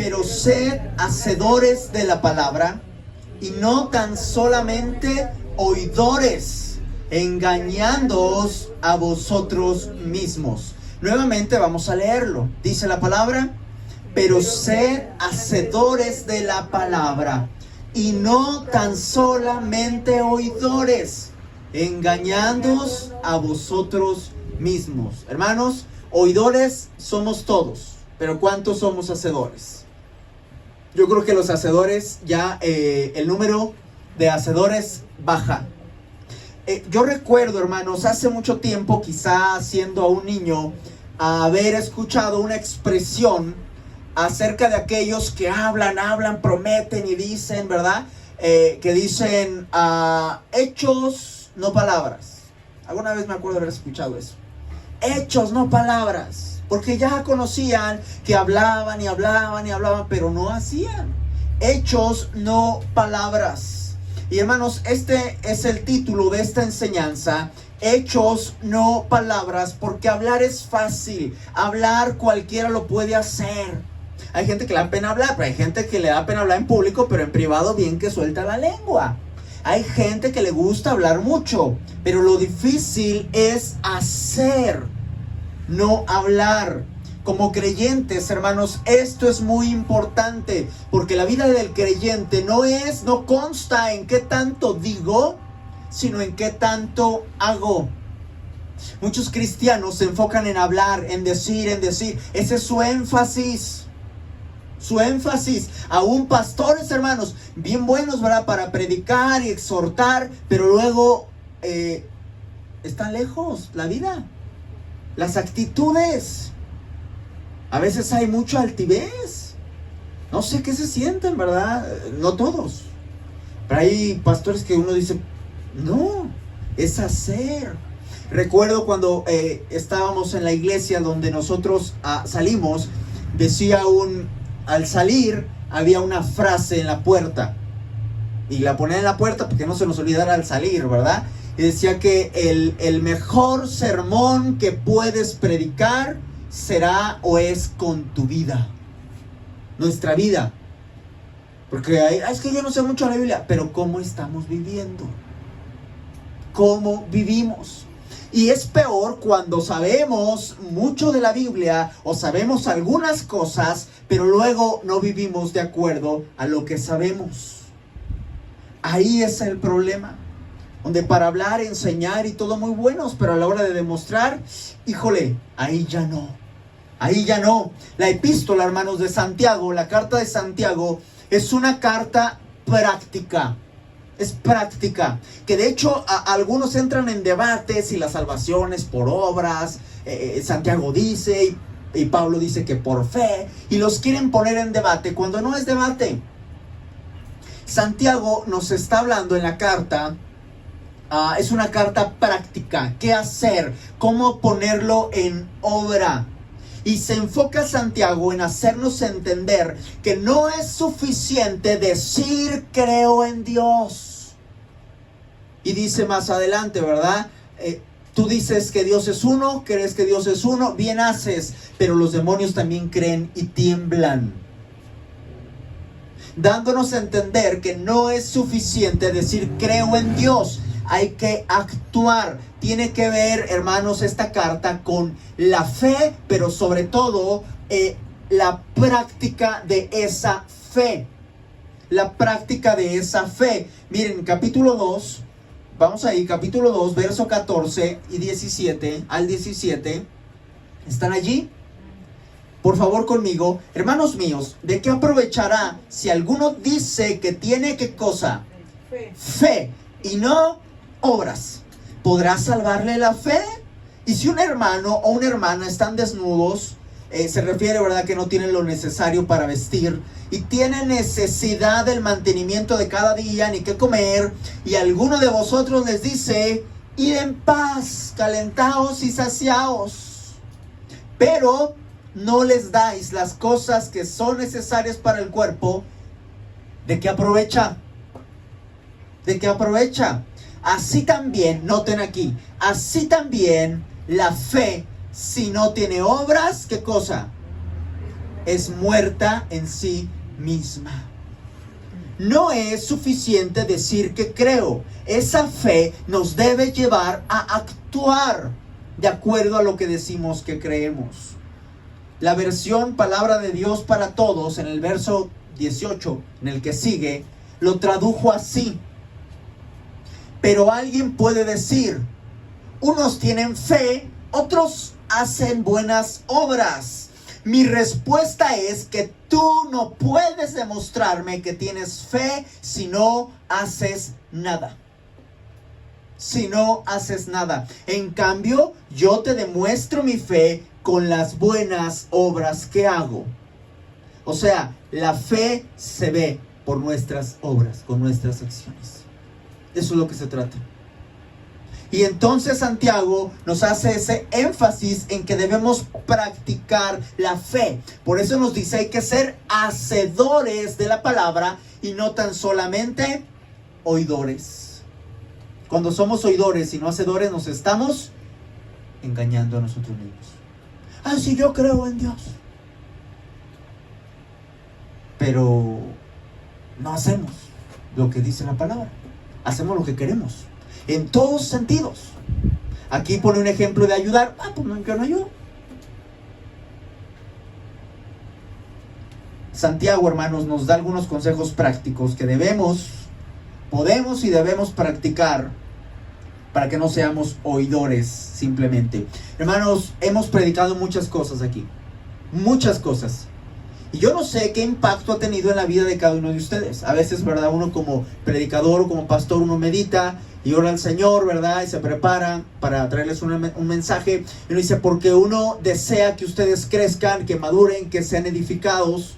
pero sed hacedores de la palabra y no tan solamente oidores, engañándoos a vosotros mismos. Nuevamente vamos a leerlo. Dice la palabra: pero sed hacedores de la palabra y no tan solamente oidores, engañándoos a vosotros mismos. Hermanos, oidores somos todos, pero ¿cuántos somos hacedores? Yo creo que los hacedores ya, el número de hacedores baja. Yo recuerdo, hermanos, hace mucho tiempo, quizá siendo aún niño, haber escuchado una expresión acerca de aquellos que hablan, prometen y dicen, ¿verdad? Que dicen hechos, no palabras. Alguna vez me acuerdo de haber escuchado eso. Hechos, no palabras. Porque ya conocían que hablaban, pero no hacían. Hechos, no palabras. Y hermanos, este es el título de esta enseñanza: hechos, no palabras. Porque hablar es fácil. Hablar cualquiera lo puede hacer. Hay gente que le da pena hablar, pero hay gente que le da pena hablar en público, pero en privado bien que suelta la lengua. Hay gente que le gusta hablar mucho, pero lo difícil es hacer, no hablar. Como creyentes, hermanos, esto es muy importante, porque la vida del creyente no consta en qué tanto digo, sino en qué tanto hago. Muchos cristianos se enfocan en hablar, en decir. Ese es su énfasis. Aún pastores, hermanos, bien buenos, ¿verdad?, para predicar y exhortar, pero luego está lejos la vida, las actitudes. A veces hay mucha altivez. No sé qué se sienten, ¿verdad? No todos, pero hay pastores que uno dice, no, es hacer. Recuerdo cuando estábamos en la iglesia donde nosotros salimos, al salir había una frase en la puerta, y la ponían en la puerta porque no se nos olvidara al salir, ¿verdad? Y decía que el mejor sermón que puedes predicar será o es con tu vida, nuestra vida. Porque es que yo no sé mucho de la Biblia, pero ¿cómo estamos viviendo? ¿Cómo vivimos? Y es peor cuando sabemos mucho de la Biblia o sabemos algunas cosas, pero luego no vivimos de acuerdo a lo que sabemos. Ahí es el problema. Donde para hablar, enseñar y todo muy buenos, pero a la hora de demostrar, híjole, ahí ya no. La epístola, hermanos, de Santiago, la carta de Santiago, es una carta práctica. Es práctica, que de hecho algunos entran en debate si la salvación es por obras. Santiago dice y Pablo dice que por fe, y los quieren poner en debate cuando no es debate. Santiago nos está hablando en la carta, es una carta práctica, qué hacer, cómo ponerlo en obra. Y se enfoca Santiago en hacernos entender que no es suficiente decir creo en Dios. Y dice más adelante, ¿verdad? Tú dices que Dios es uno, crees que Dios es uno, bien haces, pero los demonios también creen y tiemblan. Dándonos a entender que no es suficiente decir creo en Dios. Hay que actuar. Tiene que ver, hermanos, esta carta con la fe, pero sobre todo la práctica de esa fe. La práctica de esa fe. Miren, capítulo 2, vamos ahí, capítulo 2, verso 14 y 17 al 17. ¿Están allí? Por favor, conmigo. Hermanos míos, ¿de qué aprovechará si alguno dice que tiene qué cosa? Fe y no obras. ¿Podrá salvarle la fe? Y si un hermano o una hermana están desnudos, se refiere, ¿verdad?, que no tienen lo necesario para vestir y tienen necesidad del mantenimiento de cada día, ni qué comer, y alguno de vosotros les dice, id en paz, calentaos y saciaos, pero no les dais las cosas que son necesarias para el cuerpo, ¿de qué aprovecha? ¿De qué aprovecha? Así también, noten aquí, así también la fe, si no tiene obras, ¿qué cosa? es muerta en sí misma. No es suficiente decir que creo. Esa fe nos debe llevar a actuar de acuerdo a lo que decimos que creemos. La versión Palabra de Dios para Todos, en el verso 18, en el que sigue, lo tradujo así: pero alguien puede decir, unos tienen fe, otros hacen buenas obras. Mi respuesta es que tú no puedes demostrarme que tienes fe si no haces nada. Si no haces nada. En cambio, yo te demuestro mi fe con las buenas obras que hago. O sea, la fe se ve por nuestras obras, con nuestras acciones. Eso es lo que se trata. Y entonces Santiago nos hace ese énfasis en que debemos practicar la fe. Por eso nos dice, hay que ser hacedores de la palabra y no tan solamente oidores. Cuando somos oidores y no hacedores, nos estamos engañando a nosotros mismos. Ah, sí, yo creo en Dios, pero no hacemos lo que dice la palabra. Hacemos lo que queremos, en todos sentidos. Aquí pone un ejemplo de ayudar. Pues no, yo no ayudo. Santiago, hermanos, nos da algunos consejos prácticos que podemos y debemos practicar para que no seamos oidores simplemente. Hermanos, hemos predicado muchas cosas aquí. Muchas cosas. Y yo no sé qué impacto ha tenido en la vida de cada uno de ustedes. A veces, ¿verdad? Uno como predicador o como pastor, uno medita y ora al Señor, ¿verdad? Y se prepara para traerles un mensaje. Y uno dice, porque uno desea que ustedes crezcan, que maduren, que sean edificados,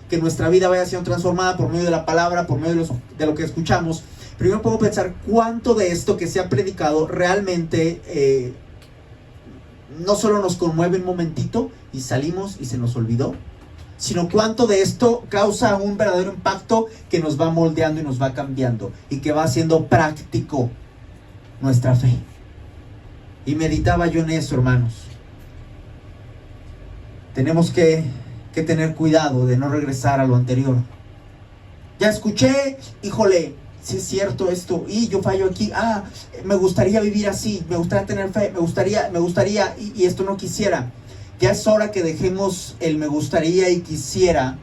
que nuestra vida vaya siendo transformada por medio de la palabra, por medio de lo que escuchamos. Pero yo me puedo pensar cuánto de esto que se ha predicado realmente no solo nos conmueve un momentito y salimos y se nos olvidó, sino cuánto de esto causa un verdadero impacto que nos va moldeando y nos va cambiando y que va haciendo práctico nuestra fe. Y meditaba yo en eso, hermanos. Tenemos que tener cuidado de no regresar a lo anterior. Ya escuché, híjole, si es cierto esto, y yo fallo aquí, me gustaría vivir así, me gustaría tener fe, me gustaría, y esto no quisiera. Ya es hora que dejemos el me gustaría y quisiera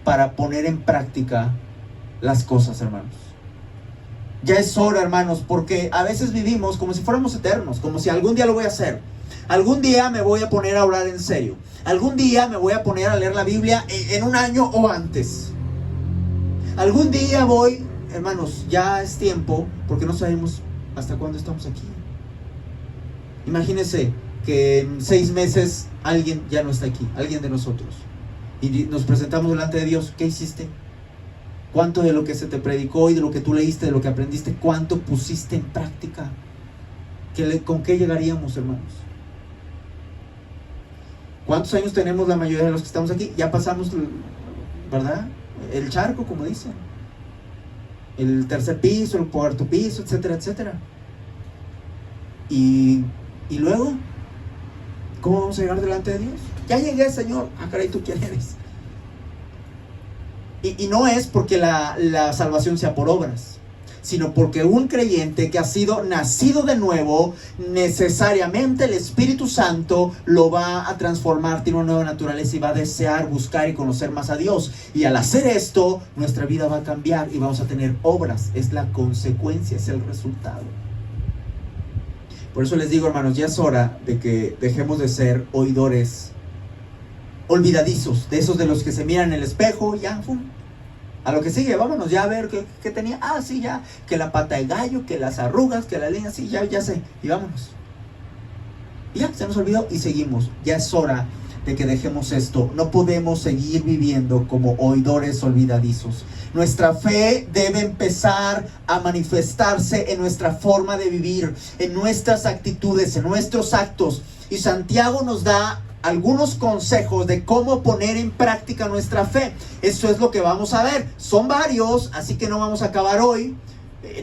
para poner en práctica las cosas, hermanos. Ya es hora, hermanos, porque a veces vivimos como si fuéramos eternos, como si algún día lo voy a hacer. Algún día me voy a poner a orar en serio. Algún día me voy a poner a leer la Biblia en un año o antes. Algún día voy, hermanos, ya es tiempo, porque no sabemos hasta cuándo estamos aquí. Imagínense que en 6 meses alguien ya no está aquí, alguien de nosotros, y nos presentamos delante de Dios. ¿Qué hiciste? ¿Cuánto de lo que se te predicó y de lo que tú leíste, de lo que aprendiste, cuánto pusiste en práctica? ¿Con qué llegaríamos, hermanos? ¿Cuántos años tenemos la mayoría de los que estamos aquí? Ya pasamos, ¿verdad? El charco, como dicen. El tercer piso, el cuarto piso, etcétera, etcétera. Y luego, ¿cómo vamos a llegar delante de Dios? Ya llegué, Señor. Caray, ¿tú quién eres? Y no es porque la salvación sea por obras, sino porque un creyente que ha sido nacido de nuevo, necesariamente el Espíritu Santo lo va a transformar, tiene una nueva naturaleza y va a desear buscar y conocer más a Dios. Y al hacer esto, nuestra vida va a cambiar y vamos a tener obras. Es la consecuencia, es el resultado. Por eso les digo, hermanos, ya es hora de que dejemos de ser oidores olvidadizos, de esos de los que se miran en el espejo y ya, ¡fum! A lo que sigue, vámonos ya a ver qué tenía. Sí, ya, que la pata de gallo, que las arrugas, que la línea, sí, ya sé, y vámonos. Y ya, se nos olvidó y seguimos. Ya es hora de que dejemos esto. No podemos seguir viviendo como oidores olvidadizos. Nuestra fe debe empezar a manifestarse en nuestra forma de vivir, en nuestras actitudes, en nuestros actos. Y Santiago nos da algunos consejos de cómo poner en práctica nuestra fe. Eso es lo que vamos a ver. Son varios, así que no vamos a acabar hoy.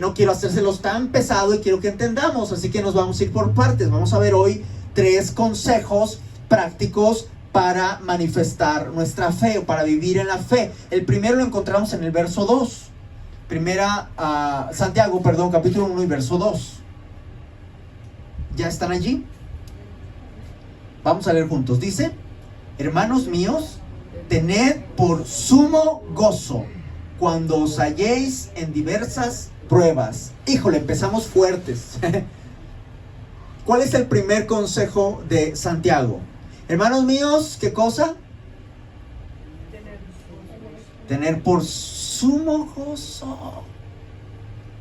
No quiero hacérselos tan pesado y quiero que entendamos, así que nos vamos a ir por partes. Vamos a ver hoy 3 consejos prácticos para manifestar nuestra fe o para vivir en la fe. El primero lo encontramos en el verso 2. Santiago, capítulo 1 y verso 2. ¿Ya están allí? Vamos a leer juntos. Dice: hermanos míos, tened por sumo gozo cuando os halléis en diversas pruebas. Híjole, empezamos fuertes. ¿Cuál es el primer consejo de Santiago? Hermanos míos, ¿qué cosa? Tener por sumo gozo.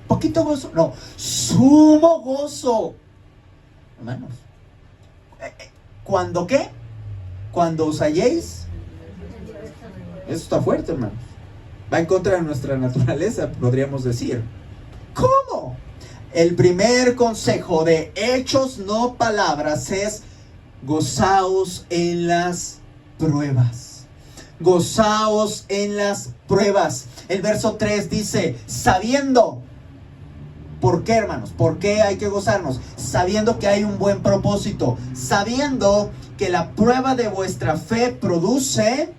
¿Poquito gozo? No, sumo gozo. Hermanos, ¿cuándo qué? Cuando os halléis. Eso está fuerte, hermanos. Va en contra de nuestra naturaleza, podríamos decir. ¿Cómo? El primer consejo de hechos, no palabras, es: gozaos en las pruebas. Gozaos en las pruebas. El verso 3 dice: sabiendo. ¿Por qué, hermanos? ¿Por qué hay que gozarnos? Sabiendo que hay un buen propósito. Sabiendo que la prueba de vuestra fe produce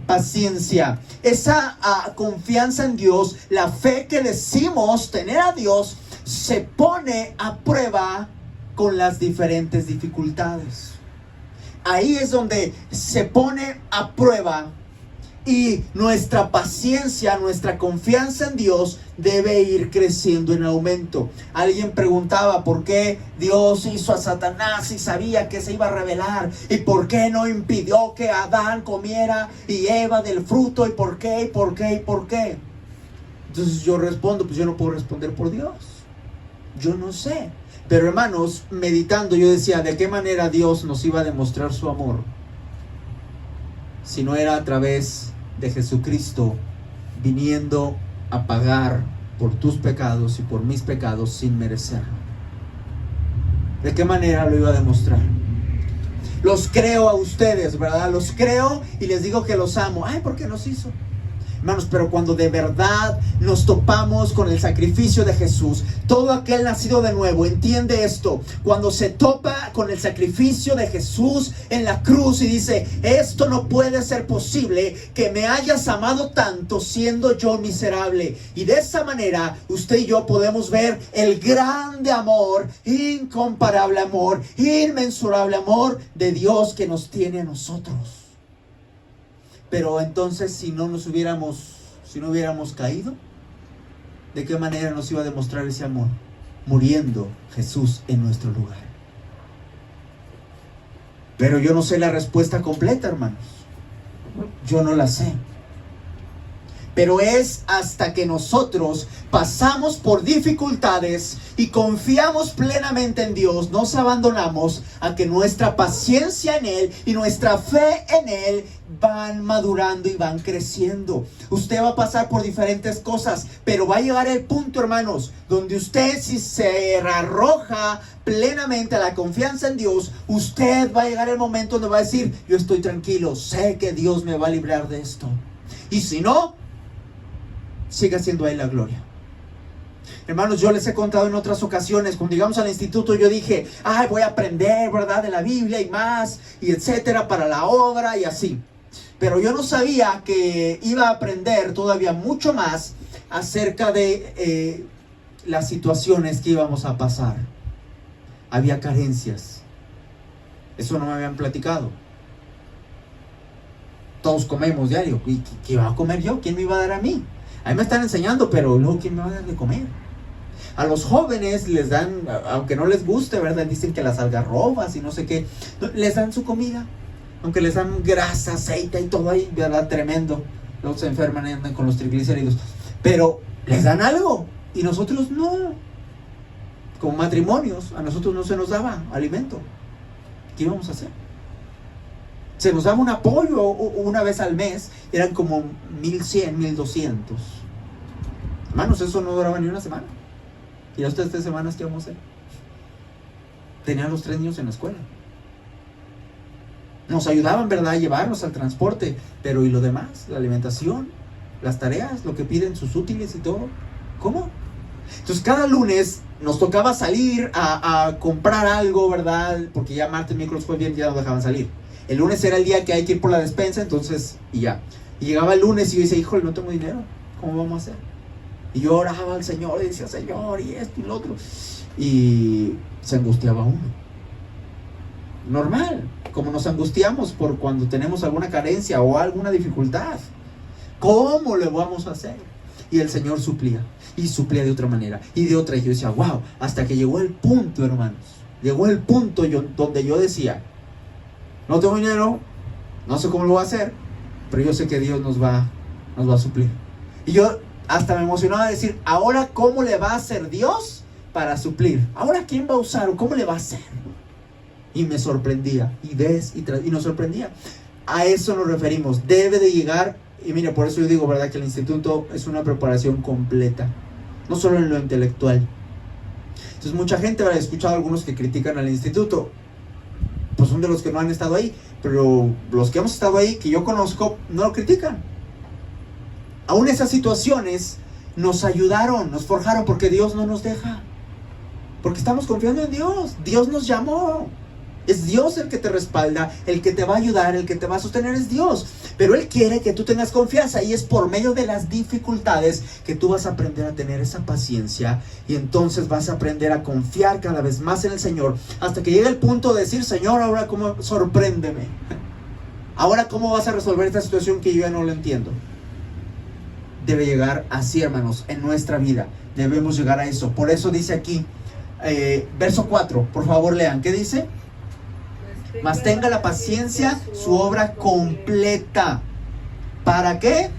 paciencia. Esa confianza en Dios, la fe que decimos tener a Dios, se pone a prueba con las diferentes dificultades. Ahí es donde se pone a prueba, y nuestra paciencia, nuestra confianza en Dios debe ir creciendo en aumento. Alguien preguntaba por qué Dios hizo a Satanás si sabía que se iba a revelar, y por qué no impidió que Adán comiera y Eva del fruto, y por qué. Entonces yo respondo: pues yo no puedo responder por Dios, yo no sé. Pero hermanos, meditando, yo decía: ¿de qué manera Dios nos iba a demostrar su amor si no era a través de Jesucristo viniendo a pagar por tus pecados y por mis pecados sin merecerlo? ¿De qué manera lo iba a demostrar? Los creo a ustedes, ¿verdad? Los creo y les digo que los amo. Ay, ¿por qué nos hizo? Hermanos, pero cuando de verdad nos topamos con el sacrificio de Jesús, todo aquel nacido de nuevo entiende esto. Cuando se topa con el sacrificio de Jesús en la cruz y dice: esto no puede ser posible, que me hayas amado tanto siendo yo miserable. Y de esa manera usted y yo podemos ver el grande amor, incomparable amor, inmensurable amor de Dios que nos tiene a nosotros. Pero entonces, si no hubiéramos caído, ¿de qué manera nos iba a demostrar ese amor? Muriendo Jesús en nuestro lugar. Pero yo no sé la respuesta completa, hermanos. Yo no la sé. Pero es hasta que nosotros pasamos por dificultades y confiamos plenamente en Dios, nos abandonamos, a que nuestra paciencia en Él y nuestra fe en Él van madurando y van creciendo. Usted va a pasar por diferentes cosas, pero va a llegar el punto, hermanos, donde usted, si se arroja plenamente a la confianza en Dios, usted va a llegar el momento donde va a decir: yo estoy tranquilo, sé que Dios me va a librar de esto. Y si no, siga siendo a Él la gloria. Hermanos, yo les he contado en otras ocasiones, cuando llegamos al instituto, yo dije: ay, voy a aprender, ¿verdad?, de la Biblia y más, y etcétera, para la obra y así. Pero yo no sabía que iba a aprender todavía mucho más acerca de las situaciones que íbamos a pasar. Había carencias. Eso no me habían platicado. Todos comemos diario. ¿Y qué iba a comer yo? ¿Quién me iba a dar a mí? A mí me están enseñando, pero luego ¿quién me va a dar de comer? A los jóvenes les dan, aunque no les guste, ¿verdad? Dicen que las algarrobas y no sé qué, les dan su comida. Aunque les dan grasa, aceite y todo ahí, ¿verdad? Tremendo. Luego se enferman y andan con los triglicéridos. Pero les dan algo y nosotros no. Como matrimonios, a nosotros no se nos daba alimento. ¿Qué íbamos a hacer? Se nos daba un apoyo una vez al mes. Eran como 1,100, 1,200. Hermanos, eso no duraba ni una semana. ¿Y a ustedes 3 semanas qué vamos a hacer? Tenían los 3 niños en la escuela. Nos ayudaban, ¿verdad?, a llevarnos al transporte. Pero ¿y lo demás? La alimentación, las tareas, lo que piden, sus útiles y todo. ¿Cómo? Entonces cada lunes nos tocaba salir a comprar algo, ¿verdad? Porque ya martes, miércoles, jueves, viernes ya no dejaban salir. El lunes era el día que hay que ir por la despensa, entonces, y ya. Y llegaba el lunes y yo decía, híjole, no tengo dinero, ¿cómo vamos a hacer? Y yo oraba al Señor y decía, Señor, y esto y lo otro. Y se angustiaba uno. Normal, como nos angustiamos por cuando tenemos alguna carencia o alguna dificultad. ¿Cómo le vamos a hacer? Y el Señor suplía, y suplía de otra manera, y de otra. Y yo decía, wow, hasta que llegó el punto, hermanos. Llegó el punto donde yo decía, no tengo dinero, no sé cómo lo voy a hacer, pero yo sé que Dios nos va a suplir. Y yo hasta me emocionaba de decir, ahora ¿cómo le va a hacer Dios para suplir? Ahora ¿quién va a usar o cómo le va a hacer? Y me sorprendía, y nos sorprendía. A eso nos referimos, debe de llegar. Y mire, por eso yo digo, ¿verdad? Que el instituto es una preparación completa, no solo en lo intelectual. Entonces mucha gente, ¿verdad? He escuchado a algunos que critican al instituto, pues son de los que no han estado ahí, pero los que hemos estado ahí, que yo conozco, no lo critican. Aún esas situaciones nos ayudaron, nos forjaron, porque Dios no nos deja, porque estamos confiando en Dios. Dios nos llamó. Es Dios el que te respalda, el que te va a ayudar, el que te va a sostener es Dios. Pero Él quiere que tú tengas confianza, y es por medio de las dificultades que tú vas a aprender a tener esa paciencia, y entonces vas a aprender a confiar cada vez más en el Señor, hasta que llegue el punto de decir, Señor, ahora cómo, sorpréndeme. Ahora cómo vas a resolver esta situación que yo ya no lo entiendo. Debe llegar así, hermanos, en nuestra vida. Debemos llegar a eso. Por eso dice aquí, verso 4, por favor lean, ¿qué dice? Mas tenga la paciencia su obra completa. ¿Para qué?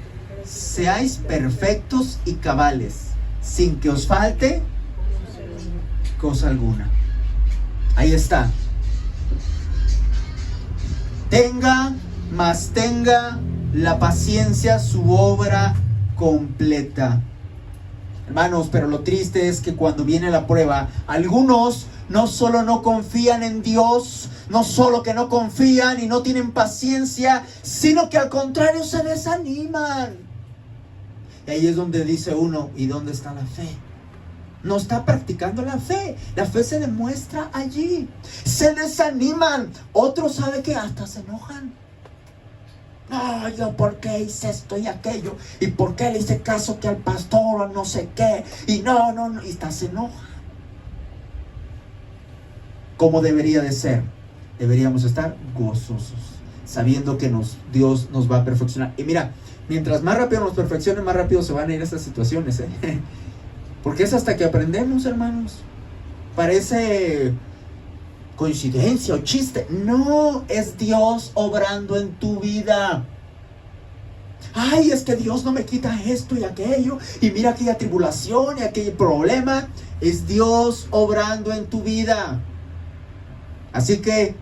Seáis perfectos y cabales, sin que os falte cosa alguna. Ahí está. Tenga la paciencia su obra completa. Hermanos, pero lo triste es que cuando viene la prueba, algunos no solo no confían en Dios, no solo que no confían y no tienen paciencia, sino que al contrario se desaniman. Y ahí es donde dice uno, ¿y dónde está la fe? No está practicando la fe. La fe se demuestra allí. Se desaniman. Otros, ¿sabe qué? Hasta se enojan. No, yo por qué hice esto y aquello, y por qué le hice caso que al pastor o no sé qué, y no, y hasta se enoja. Como debería de ser, deberíamos estar gozosos, sabiendo que Dios nos va a perfeccionar. Y mira, mientras más rápido nos perfeccione, más rápido se van a ir estas situaciones, porque es hasta que aprendemos, hermanos. Parece coincidencia o chiste. No, es Dios obrando en tu vida. Ay, es que Dios no me quita esto y aquello, y mira aquella tribulación y aquel problema. Es Dios obrando en tu vida. Así que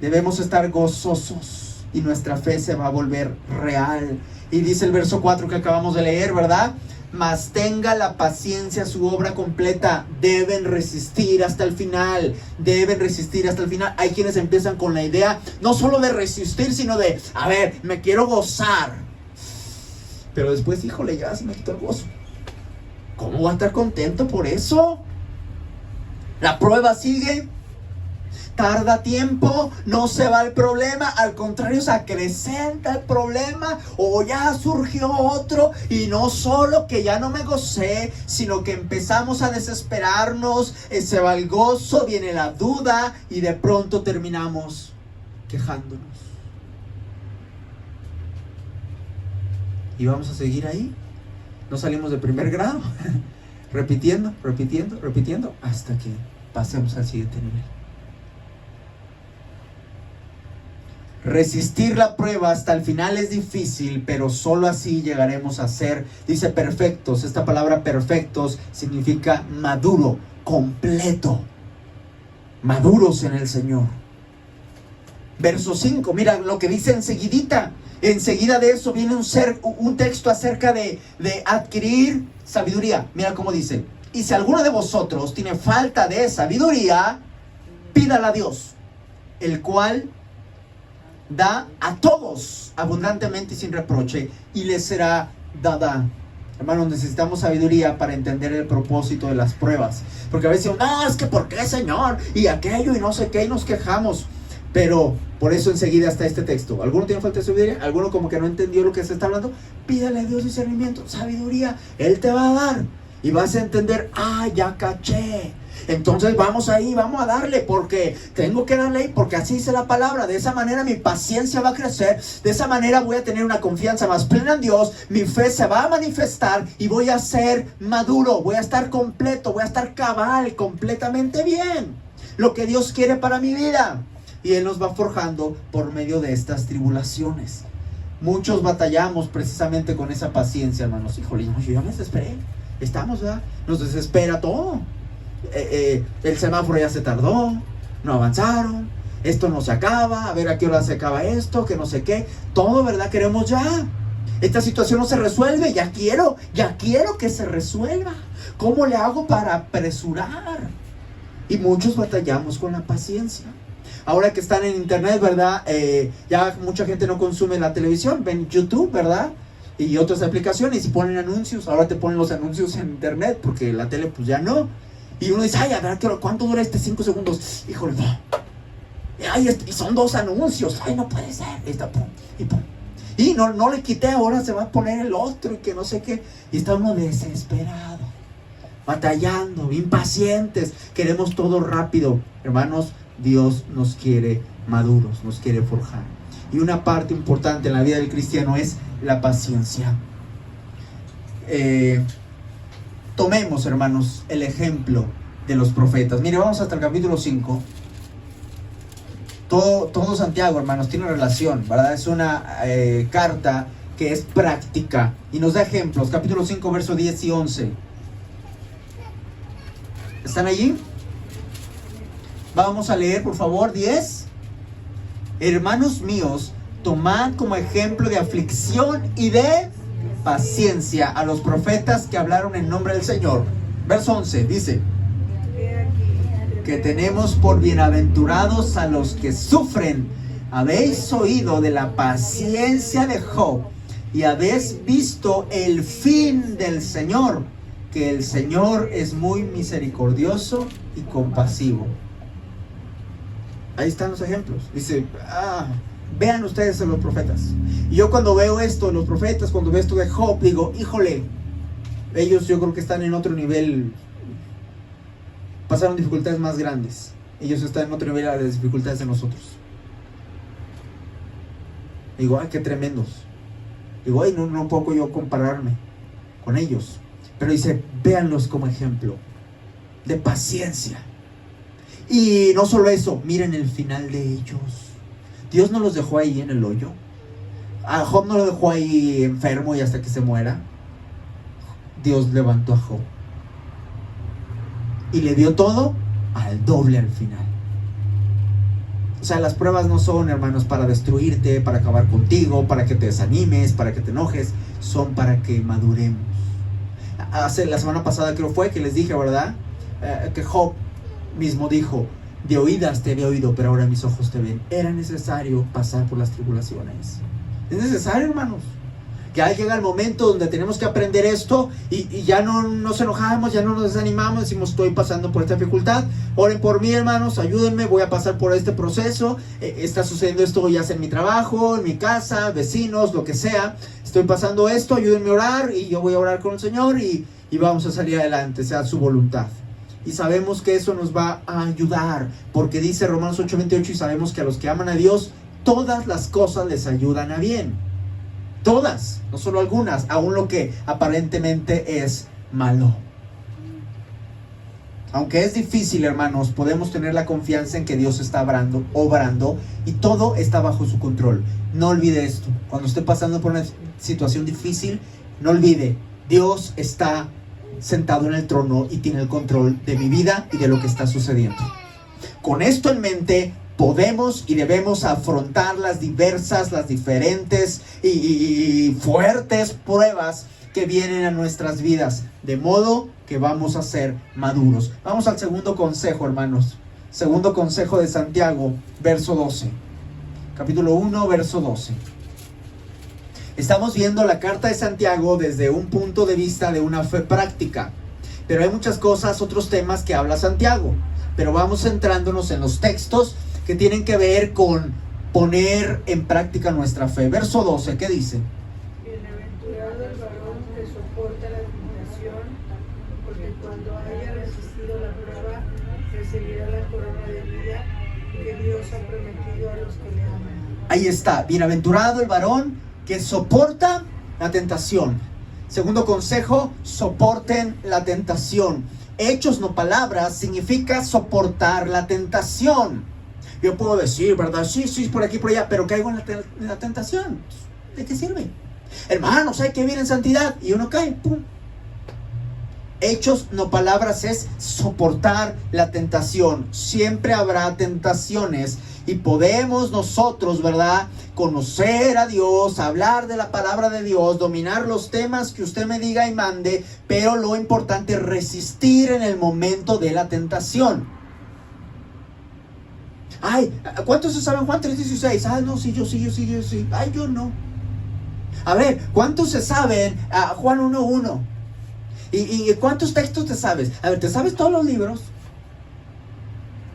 debemos estar gozosos, y nuestra fe se va a volver real. Y dice el verso 4 que acabamos de leer, ¿verdad? Mas tenga la paciencia su obra completa. Deben resistir hasta el final. Deben resistir hasta el final. Hay quienes empiezan con la idea no solo de resistir, sino de, a ver, me quiero gozar. Pero después, híjole, ya se me quitó el gozo. ¿Cómo voy a estar contento por eso? La prueba sigue. Tarda tiempo, no se va el problema, al contrario se acrecenta el problema, o ya surgió otro, y no solo que ya no me gocé, sino que empezamos a desesperarnos, se va el gozo, viene la duda, y de pronto terminamos quejándonos. Y vamos a seguir ahí, no salimos de primer grado, repitiendo, hasta que pasemos al siguiente nivel. Resistir la prueba hasta el final es difícil, pero solo así llegaremos a ser, dice, perfectos. Esta palabra perfectos significa maduro, completo. Maduros en el Señor. Verso 5, mira lo que dice enseguidita. Enseguida de eso viene un texto acerca de adquirir sabiduría. Mira cómo dice: y si alguno de vosotros tiene falta de sabiduría, pídala a Dios, el cual da a todos abundantemente y sin reproche, y les será dada. Hermanos, necesitamos sabiduría para entender el propósito de las pruebas, porque a veces decimos, no, es que ¿por qué, Señor? Y aquello y no sé qué, y nos quejamos. Pero por eso enseguida está este texto. ¿Alguno tiene falta de sabiduría? ¿Alguno como que no entendió lo que se está hablando? Pídale a Dios discernimiento, sabiduría. Él te va a dar. Y vas a entender, ya caché. Entonces vamos ahí, vamos a darle, porque tengo que darle, porque así dice la palabra. De esa manera mi paciencia va a crecer. De esa manera voy a tener una confianza más plena en Dios. Mi fe se va a manifestar y voy a ser maduro. Voy a estar completo, voy a estar cabal, completamente bien. Lo que Dios quiere para mi vida. Y Él nos va forjando por medio de estas tribulaciones. Muchos batallamos precisamente con esa paciencia, hermanos. Híjole, yo ya me desesperé. Estamos, ¿verdad? Nos desespera todo. El semáforo ya se tardó, no avanzaron, esto no se acaba, a ver a qué hora se acaba esto, que no sé qué, todo, ¿verdad? Queremos ya. Esta situación no se resuelve, ya quiero que se resuelva. ¿Cómo le hago para apresurar? Y muchos batallamos con la paciencia. Ahora que están en internet, ¿verdad? Ya mucha gente no consume la televisión, ven YouTube, ¿verdad? Y otras aplicaciones y ponen anuncios. Ahora te ponen los anuncios en internet porque la tele pues ya no. Y uno dice, a ver, ¿cuánto dura 5 segundos? Híjole, no. Y son 2 anuncios. No puede ser. Y no le quité, ahora se va a poner el otro y que no sé qué. Y está uno desesperado, batallando, impacientes. Queremos todo rápido. Hermanos, Dios nos quiere maduros, nos quiere forjar. Y una parte importante en la vida del cristiano es la paciencia. Tomemos, hermanos, el ejemplo de los profetas. Mire, vamos hasta el capítulo 5. Todo Santiago, hermanos, tiene relación, ¿verdad? Es una carta que es práctica y nos da ejemplos. Capítulo 5, versos 10 y 11. ¿Están allí? Vamos a leer, por favor, 10. Hermanos míos, tomad como ejemplo de aflicción y de paciencia a los profetas que hablaron en nombre del Señor. Verso 11 dice que tenemos por bienaventurados a los que sufren. Habéis oído de la paciencia de Job y habéis visto el fin del Señor, que el Señor es muy misericordioso y compasivo. Ahí están los ejemplos. Dice, vean ustedes a los profetas. Y yo cuando veo esto, los profetas, cuando veo esto de Job, digo, híjole, ellos yo creo que están en otro nivel, pasaron dificultades más grandes. Ellos están en otro nivel a las dificultades de nosotros. Digo, qué tremendos. Digo, no puedo yo compararme con ellos. Pero dice, véanlos como ejemplo de paciencia. Y no solo eso, miren el final de ellos. Dios no los dejó ahí en el hoyo. A Job no lo dejó ahí enfermo y hasta que se muera. Dios levantó a Job y le dio todo al doble al final. O sea, las pruebas no son, hermanos, para destruirte, para acabar contigo, para que te desanimes, para que te enojes. Son para que maduremos. La semana pasada creo fue que les dije, ¿verdad? Que Job mismo dijo, de oídas te había oído, pero ahora mis ojos te ven. Era necesario pasar por las tribulaciones. Es necesario, hermanos. Ya llega el momento donde tenemos que aprender esto y ya no nos enojamos, ya no nos desanimamos, decimos, estoy pasando por esta dificultad, oren por mí, hermanos, ayúdenme, voy a pasar por este proceso, está sucediendo esto ya sea en mi trabajo, en mi casa, vecinos, lo que sea, estoy pasando esto, ayúdenme a orar y yo voy a orar con el Señor y vamos a salir adelante, sea su voluntad. Y sabemos que eso nos va a ayudar, porque dice Romanos 8:28, y sabemos que a los que aman a Dios, todas las cosas les ayudan a bien. Todas, no solo algunas, aún lo que aparentemente es malo. Aunque es difícil, hermanos, podemos tener la confianza en que Dios está obrando y todo está bajo su control. No olvide esto. Cuando esté pasando por una situación difícil, no olvide, Dios está sentado en el trono y tiene el control de mi vida y de lo que está sucediendo. Con esto en mente, podemos y debemos afrontar las diversas, las diferentes y fuertes pruebas que vienen a nuestras vidas, de modo que vamos a ser maduros. Vamos al segundo consejo, hermanos. Segundo consejo de Santiago, verso 12. Capítulo 1, verso 12. Estamos viendo la carta de Santiago desde un punto de vista de una fe práctica. Pero hay muchas cosas, otros temas que habla Santiago. Pero vamos centrándonos en los textos que tienen que ver con poner en práctica nuestra fe. Verso 12, ¿qué dice? Bienaventurado el varón que soporta la tentación, porque cuando haya resistido la prueba, recibirá la corona de vida que Dios ha prometido a los que le aman. Ahí está, bienaventurado el varón que soporta la tentación. Segundo consejo, soporten la tentación. Hechos, no palabras, significa soportar la tentación. Yo puedo decir, ¿verdad? Sí, por aquí, por allá, pero caigo en la tentación. ¿De qué sirve? Hermanos, hay que vivir en santidad. Y uno cae, ¡pum! Hechos, no palabras, es soportar la tentación. Siempre habrá tentaciones y podemos nosotros, ¿verdad?, conocer a Dios, hablar de la palabra de Dios, dominar los temas que usted me diga y mande, pero lo importante es resistir en el momento de la tentación. Ay, ¿cuántos se saben Juan 3:16? Ah, no, sí, yo sí. Ay, yo no. A ver, ¿cuántos se saben Juan 1:1? ¿Y cuántos textos te sabes? A ver, ¿te sabes todos los libros?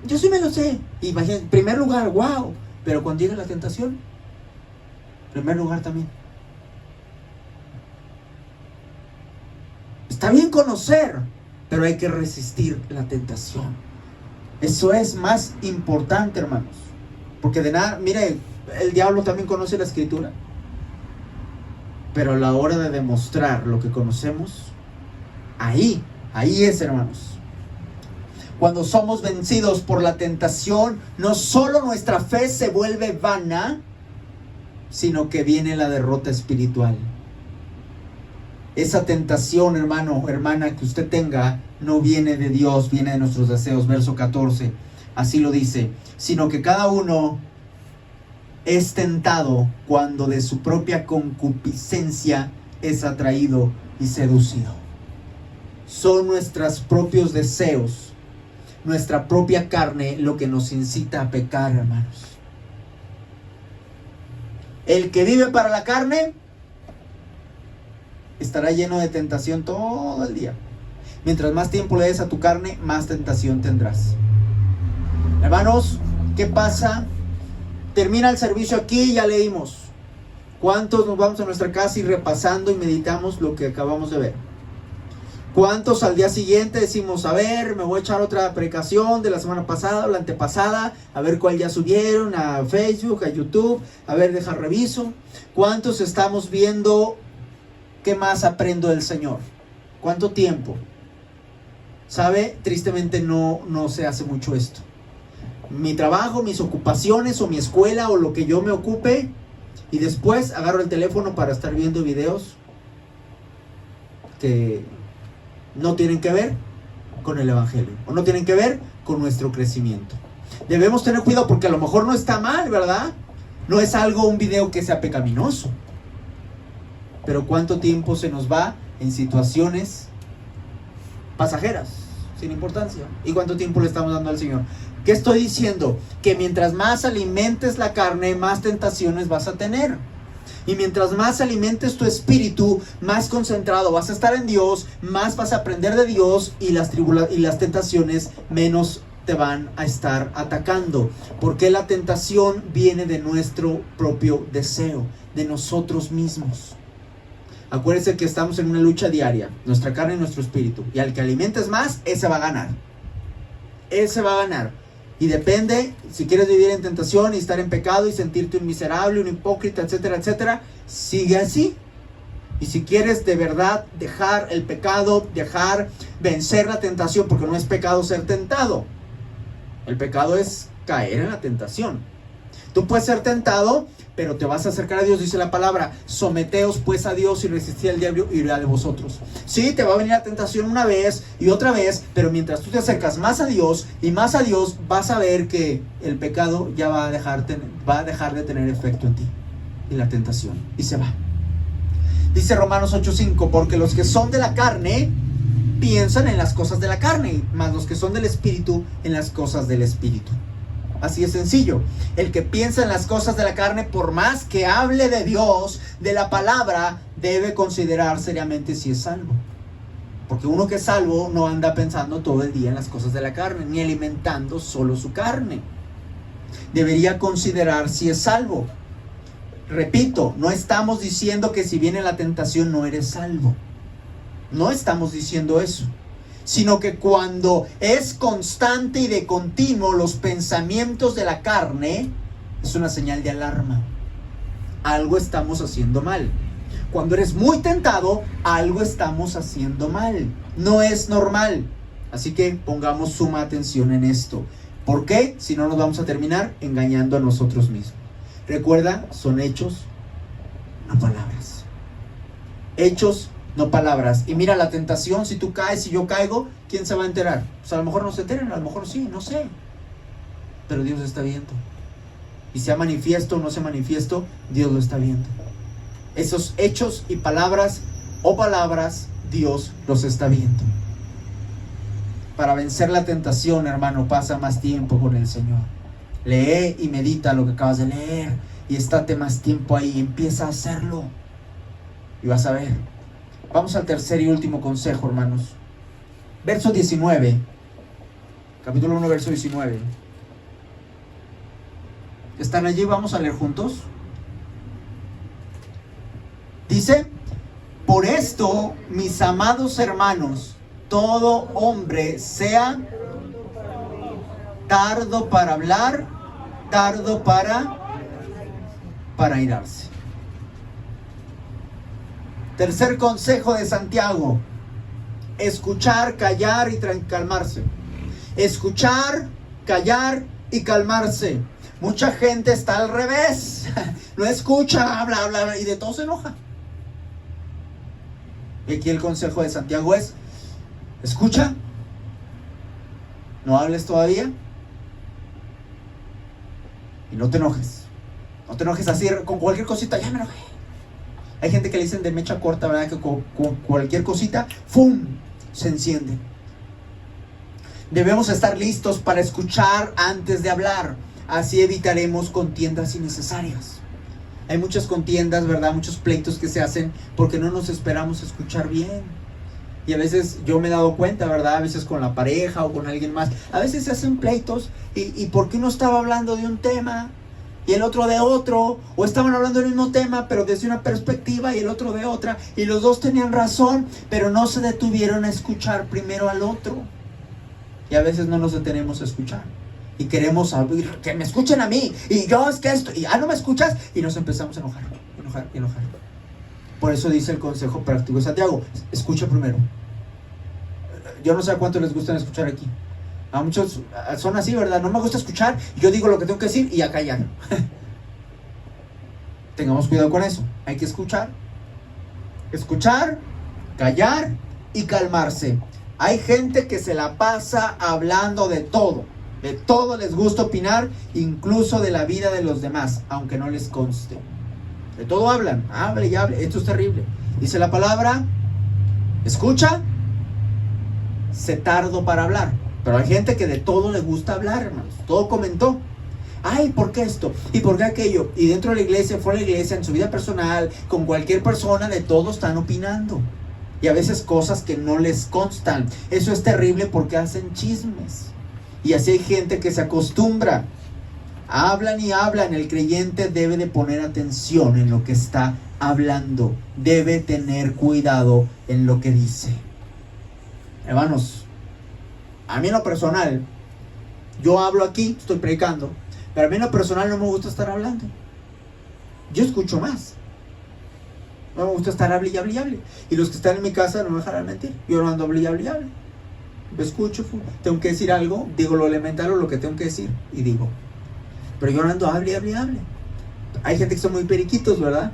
Yo sí me lo sé. Imagínate, en primer lugar, wow. Pero cuando llega la tentación, en primer lugar también. Está bien conocer, pero hay que resistir la tentación. Eso es más importante, hermanos. Porque de nada, mire, el diablo también conoce la escritura. Pero a la hora de demostrar lo que conocemos, ahí es, hermanos. Cuando somos vencidos por la tentación, no solo nuestra fe se vuelve vana, sino que viene la derrota espiritual. Esa tentación, hermano, hermana, que usted tenga, no viene de Dios, viene de nuestros deseos. Verso 14, así lo dice. Sino que cada uno es tentado cuando de su propia concupiscencia es atraído y seducido. Son nuestros propios deseos, nuestra propia carne, lo que nos incita a pecar, hermanos. El que vive para la carne estará lleno de tentación todo el día. Mientras más tiempo le des a tu carne, más tentación tendrás. Hermanos, ¿qué pasa? Termina el servicio aquí, ya leímos. ¿Cuántos nos vamos a nuestra casa y repasando y meditamos lo que acabamos de ver? ¿Cuántos al día siguiente decimos, a ver, me voy a echar otra predicación de la semana pasada o la antepasada, a ver cuál ya subieron a Facebook, a YouTube, a ver, deja reviso? ¿Cuántos estamos viendo qué más aprendo del Señor? ¿Cuánto tiempo? ¿Sabe? Tristemente no se hace mucho esto. Mi trabajo, mis ocupaciones o mi escuela o lo que yo me ocupe, y después agarro el teléfono para estar viendo videos que no tienen que ver con el evangelio o no tienen que ver con nuestro crecimiento. Debemos tener cuidado porque a lo mejor no está mal, ¿verdad? No es un video que sea pecaminoso, pero cuánto tiempo se nos va en situaciones pasajeras, sin importancia, y cuánto tiempo le estamos dando al Señor. ¿Qué estoy diciendo? Que mientras más alimentes la carne, más tentaciones vas a tener. Y mientras más alimentes tu espíritu, más concentrado vas a estar en Dios, más vas a aprender de Dios, y las tentaciones menos te van a estar atacando. Porque la tentación viene de nuestro propio deseo, de nosotros mismos. Acuérdense que estamos en una lucha diaria, nuestra carne y nuestro espíritu. Y al que alimentes más, ese va a ganar. Ese va a ganar. Y depende, si quieres vivir en tentación y estar en pecado y sentirte un miserable, un hipócrita, etcétera, etcétera, sigue así. Y si quieres de verdad dejar el pecado, vencer la tentación, porque no es pecado ser tentado. El pecado es caer en la tentación. Tú puedes ser tentado, pero te vas a acercar a Dios, dice la palabra. Someteos pues a Dios y resistid al diablo y huirá de vosotros. Sí, te va a venir la tentación una vez y otra vez, pero mientras tú te acercas más a Dios y más a Dios, vas a ver que el pecado ya va a dejar de tener efecto en ti. Y la tentación, y se va. Dice Romanos 8:5, porque los que son de la carne piensan en las cosas de la carne, mas los que son del Espíritu en las cosas del Espíritu. Así es sencillo. El que piensa en las cosas de la carne, por más que hable de Dios, de la palabra, debe considerar seriamente si es salvo. Porque uno que es salvo no anda pensando todo el día en las cosas de la carne, ni alimentando solo su carne. debería considerar si es salvo. Repito, no estamos diciendo que si viene la tentación no eres salvo. No estamos diciendo eso. Sino que cuando es constante y de continuo los pensamientos de la carne, es una señal de alarma. Algo estamos haciendo mal. Cuando eres muy tentado, algo estamos haciendo mal. No es normal. Así que pongamos suma atención en esto. ¿Por qué? Si no nos vamos a terminar engañando a nosotros mismos. Recuerda, son hechos, no palabras. Hechos, no palabras. Y mira, la tentación, si tú caes y yo caigo, ¿quién se va a enterar? Pues a lo mejor no se enteran, a lo mejor sí, no sé. Pero Dios está viendo. Y sea manifiesto o no sea manifiesto, Dios lo está viendo. Esos hechos y palabras o palabras, Dios los está viendo. Para vencer la tentación, hermano, pasa más tiempo con el Señor. Lee y medita lo que acabas de leer y estate más tiempo ahí. Empieza a hacerlo y vas a ver. Vamos al tercer y último consejo, hermanos. Verso 19. Capítulo 1, verso 19. ¿Están allí? Vamos a leer juntos. Dice: por esto, mis amados hermanos, todo hombre sea tardo para hablar, tardo para airarse. Tercer consejo de Santiago: escuchar, callar y calmarse. Escuchar, callar y calmarse. Mucha gente está al revés. No escucha, habla, habla y de todo se enoja. Y aquí el consejo de Santiago es: escucha, no hables todavía y no te enojes. No te enojes así con cualquier cosita. Ya me enojé. Hay gente que le dicen de mecha corta, ¿verdad? Que con cualquier cosita, ¡fum!, se enciende. Debemos estar listos para escuchar antes de hablar. Así evitaremos contiendas innecesarias. Hay muchas contiendas, ¿verdad? Muchos pleitos que se hacen porque no nos esperamos escuchar bien. Y a veces yo me he dado cuenta, ¿verdad? A veces con la pareja o con alguien más. A veces se hacen pleitos y ¿por qué uno estaba hablando de un tema y el otro de otro? O estaban hablando del mismo tema pero desde una perspectiva y el otro de otra. Y los dos tenían razón, pero no se detuvieron a escuchar primero al otro. Y a veces no nos detenemos a escuchar. Y queremos que me escuchen a mí. Y yo es que esto. Y no me escuchas. Y nos empezamos a enojar. Por eso dice el consejo práctico de Santiago: escucha primero. Yo no sé a cuánto les gusta escuchar aquí. A muchos son así, ¿verdad? No me gusta escuchar. Yo digo lo que tengo que decir y a callar. Tengamos cuidado con eso. Hay que escuchar. Escuchar, callar y calmarse. Hay gente que se la pasa hablando de todo. De todo les gusta opinar, incluso de la vida de los demás, aunque no les conste. De todo hablan, hable y hable. Esto es terrible. Dice la palabra: escucha, sé tardo para hablar. Pero hay gente que de todo le gusta hablar, hermanos. Todo comentó. Ay, ¿por qué esto? ¿Y por qué aquello? Y dentro de la iglesia, fuera de la iglesia, en su vida personal, con cualquier persona, de todo están opinando. Y a veces cosas que no les constan. Eso es terrible porque hacen chismes. Y así hay gente que se acostumbra. Hablan y hablan. El creyente debe de poner atención en lo que está hablando. Debe tener cuidado en lo que dice. Hermanos, a mí en lo personal, yo hablo aquí, estoy predicando, pero a mí en lo personal no me gusta estar hablando. Yo escucho más. No me gusta estar hable y hable y hable. Y los que están en mi casa no me dejarán mentir. Yo no ando hable y hable y hable. Lo escucho, tengo que decir algo, digo lo elemental o lo que tengo que decir y digo. Pero yo no ando hable y hable y hable. Hay gente que son muy periquitos, ¿verdad?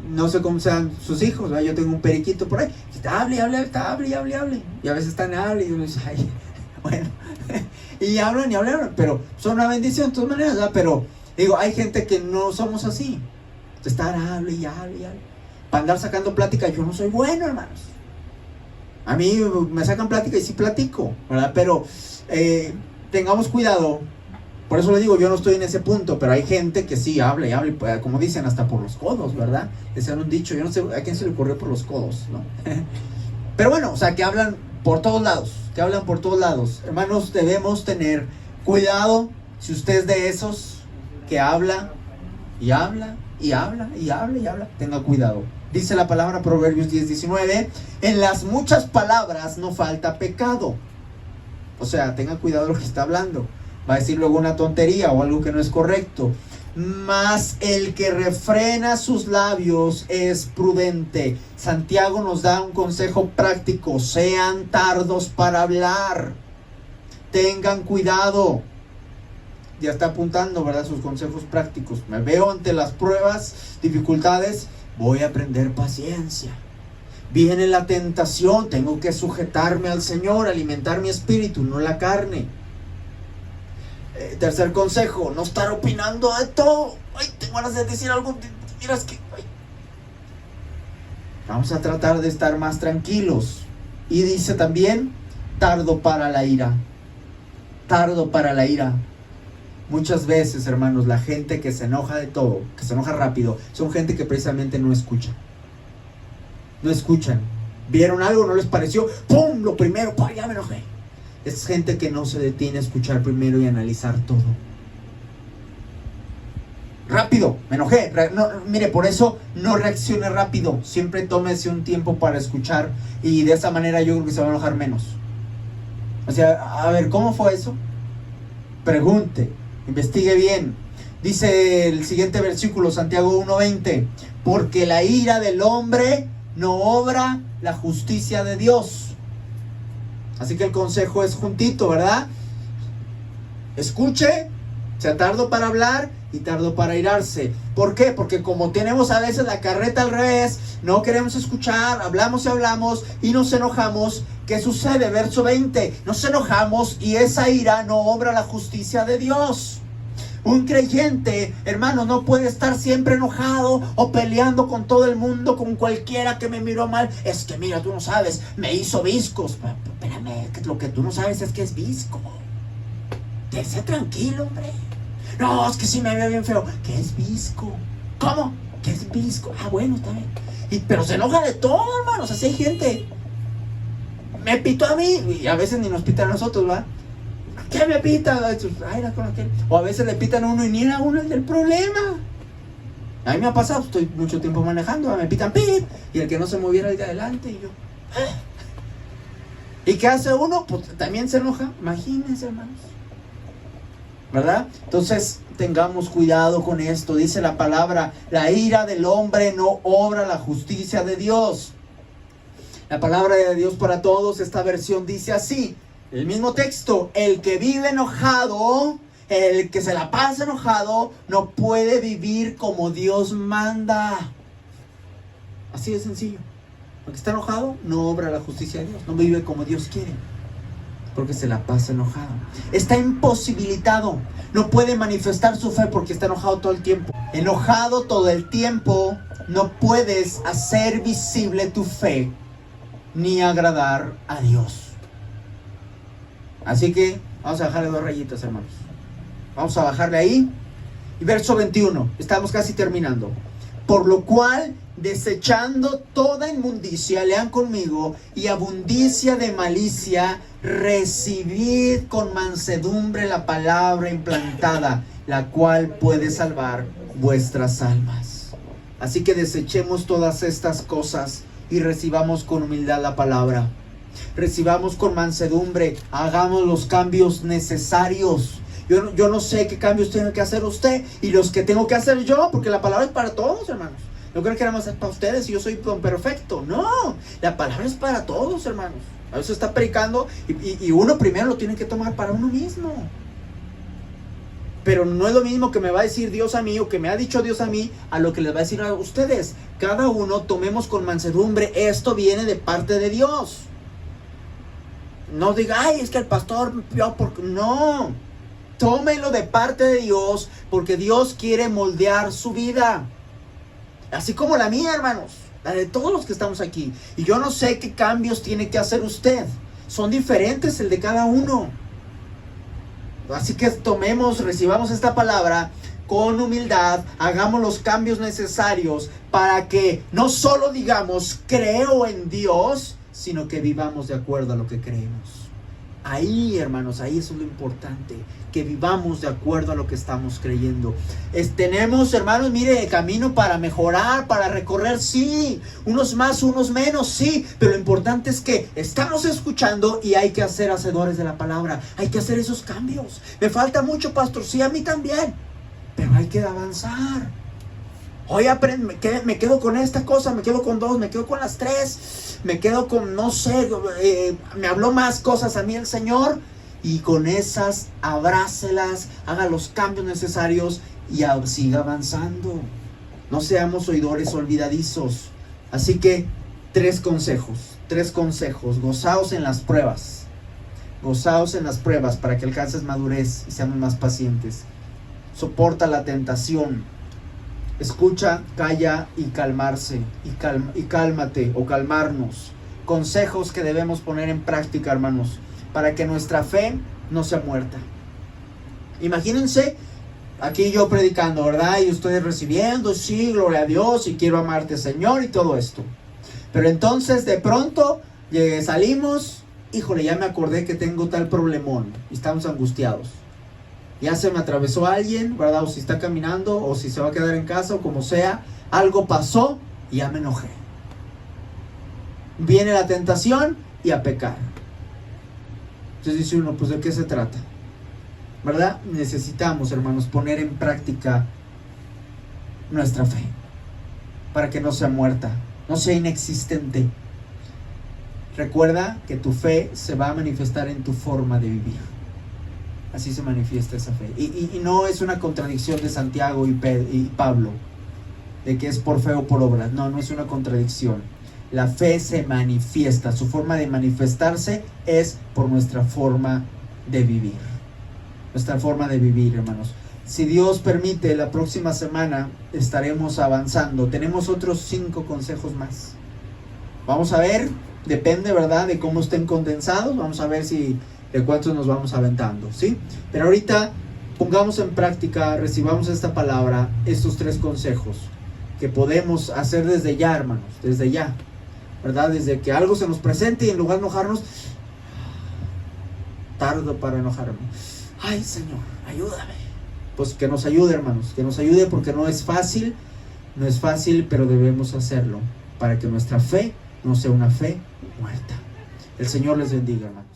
No sé cómo sean sus hijos, ¿verdad? Yo tengo un periquito por ahí. Está hable y hable, está hable y hable y hable. Y a veces están hable y uno dice, ay, bueno. Y hablan y hablan, pero son una bendición de todas maneras, ¿verdad? Pero digo, hay gente que no somos así. Estar hable y hable y hable. Para andar sacando plática, yo no soy bueno, hermanos. A mí me sacan plática y sí platico, ¿verdad? Pero tengamos cuidado. Por eso le digo, yo no estoy en ese punto, pero hay gente que sí habla y habla, pues, como dicen, hasta por los codos, ¿verdad? Decían un dicho, yo no sé a quién se le ocurrió por los codos, ¿no? Pero bueno, o sea, que hablan por todos lados, Hermanos, debemos tener cuidado, Si usted es de esos que habla y habla y habla y habla y habla, tenga cuidado. Dice la palabra Proverbios 10:19, en las muchas palabras no falta pecado. O sea, tenga cuidado lo que está hablando. Va a decir luego una tontería o algo que no es correcto. Mas el que refrena sus labios es prudente. Santiago nos da un consejo práctico. Sean tardos para hablar. Tengan cuidado. Ya está apuntando, ¿verdad? Sus consejos prácticos. Me veo ante las pruebas, dificultades. Voy a aprender paciencia. Viene la tentación. Tengo que sujetarme al Señor, alimentar mi espíritu, no la carne. Tercer consejo, no estar opinando de todo. Ay, tengo ganas de decir algo. Mira, es que... ay. Vamos a tratar de estar más tranquilos. Y dice también, tardo para la ira. Tardo para la ira. Muchas veces, hermanos, la gente que se enoja de todo, que se enoja rápido, son gente que precisamente no escucha. No escuchan. Vieron algo, no les pareció, ¡pum! Lo primero, ¡pum! Ya me enojé. Es gente que no se detiene a escuchar primero y analizar todo. Rápido, me enojé. Mire, por eso no reaccione rápido. Siempre tómese un tiempo para escuchar. Y de esa manera yo creo que se va a enojar menos. O sea, a ver, ¿cómo fue eso? Pregunte, investigue bien. Dice el siguiente versículo, Santiago 1:20. Porque la ira del hombre no obra la justicia de Dios. Así que el consejo es juntito, ¿verdad? Escuche, sea tardo para hablar y tardo para airarse. ¿Por qué? Porque como tenemos a veces la carreta al revés, no queremos escuchar, hablamos y hablamos y nos enojamos. ¿Qué sucede? Verso 20, nos enojamos y esa ira no obra la justicia de Dios. Un creyente, hermano, no puede estar siempre enojado o peleando con todo el mundo, con cualquiera que me miró mal. Es que mira, tú no sabes, me hizo viscos. Espérame, que lo que tú no sabes es que es visco. Sé tranquilo, hombre. No, es que sí me veo bien feo. ¿Qué es visco? ¿Cómo? ¿Qué es visco? Ah, bueno, está bien. Pero se enoja de todo, hermanos. Así hay gente. Me pitó a mí y a veces ni nos pitan a nosotros, ¿va? ¿Qué me pita? O a veces le pitan a uno y ni era uno el del problema. A mí me ha pasado, estoy mucho tiempo manejando, me pitan pip, y el que no se moviera el de adelante y yo. ¿Y qué hace uno? Pues también se enoja. Imagínense, hermanos, ¿verdad? Entonces tengamos cuidado con esto. Dice la palabra, la ira del hombre no obra la justicia de Dios. La palabra de Dios para todos, esta versión dice así. El mismo texto, el que vive enojado, el que se la pasa enojado, no puede vivir como Dios manda. Así de sencillo. El que está enojado no obra la justicia de Dios, no vive como Dios quiere, porque se la pasa enojado. Está imposibilitado, no puede manifestar su fe porque está enojado todo el tiempo. Enojado todo el tiempo, no puedes hacer visible tu fe ni agradar a Dios. Así que vamos a bajarle 2 rayitas, hermanos. Vamos a bajarle ahí. Y verso 21, estamos casi terminando. Por lo cual, desechando toda inmundicia, lean conmigo, y abundicia de malicia, recibid con mansedumbre la palabra implantada, la cual puede salvar vuestras almas. Así que desechemos todas estas cosas y recibamos con humildad la palabra. Recibamos con mansedumbre, hagamos los cambios necesarios. Yo no sé qué cambios tiene que hacer usted y los que tengo que hacer yo, porque la palabra es para todos, hermanos. No creo que era más para ustedes y yo soy perfecto. No, la palabra es para todos, hermanos. A veces está predicando y uno primero lo tiene que tomar para uno mismo. Pero no es lo mismo que me va a decir Dios a mí o que me ha dicho Dios a mí a lo que les va a decir a ustedes. Cada uno tomemos con mansedumbre. Esto viene de parte de Dios. No diga, ay, es que el pastor no, tómelo de parte de Dios, porque Dios quiere moldear su vida, así como la mía, hermanos, la de todos los que estamos aquí. Y yo no sé qué cambios tiene que hacer usted, son diferentes el de cada uno. Así que recibamos esta palabra con humildad, hagamos los cambios necesarios para que no solo digamos creo en Dios, sino que vivamos de acuerdo a lo que creemos. Ahí, hermanos, ahí es lo importante, que vivamos de acuerdo a lo que estamos creyendo. Tenemos, hermanos, mire, camino para mejorar, para recorrer, sí. Unos más, unos menos, sí. Pero lo importante es que estamos escuchando y hay que ser hacedores de la palabra. Hay que hacer esos cambios. Me falta mucho, pastor, sí, a mí también. Pero hay que avanzar. Hoy me quedo con esta cosa, me quedo con 2, me quedo con las 3, me quedo con, no sé, me habló más cosas a mí el Señor, y con esas abrácelas, haga los cambios necesarios y siga avanzando. No seamos oidores olvidadizos. Así que 3 consejos, gozaos en las pruebas, para que alcances madurez y seamos más pacientes. Soporta la tentación. Escucha, calla y calmarse, y cálmate o calmarnos. Consejos que debemos poner en práctica, hermanos, para que nuestra fe no sea muerta. Imagínense, aquí yo predicando, ¿verdad? Y ustedes recibiendo, sí, gloria a Dios, y quiero amarte, Señor, y todo esto. Pero entonces, de pronto, salimos, híjole, ya me acordé que tengo tal problemón, y estamos angustiados. Ya se me atravesó alguien, ¿verdad? O si está caminando, o si se va a quedar en casa, o como sea. Algo pasó y ya me enojé. Viene la tentación y a pecar. Entonces dice uno, pues ¿de qué se trata? ¿Verdad? Necesitamos, hermanos, poner en práctica nuestra fe. Para que no sea muerta, no sea inexistente. Recuerda que tu fe se va a manifestar en tu forma de vivir. Así se manifiesta esa fe. Y no es una contradicción de Santiago y Pablo, de que es por fe o por obras. No es una contradicción. La fe se manifiesta. Su forma de manifestarse es por nuestra forma de vivir. Nuestra forma de vivir, hermanos. Si Dios permite, la próxima semana estaremos avanzando. Tenemos otros 5 consejos más. Vamos a ver, depende, ¿verdad?, de cómo estén condensados. Vamos a ver de cuántos nos vamos aventando, ¿sí? Pero ahorita pongamos en práctica, recibamos esta palabra, estos 3 consejos que podemos hacer desde ya, hermanos, desde ya, ¿verdad? Desde que algo se nos presente y en lugar de enojarnos, tardo para enojarme. Ay, Señor, ayúdame. Pues que nos ayude, hermanos, que nos ayude, porque no es fácil, pero debemos hacerlo para que nuestra fe no sea una fe muerta. El Señor les bendiga, hermanos.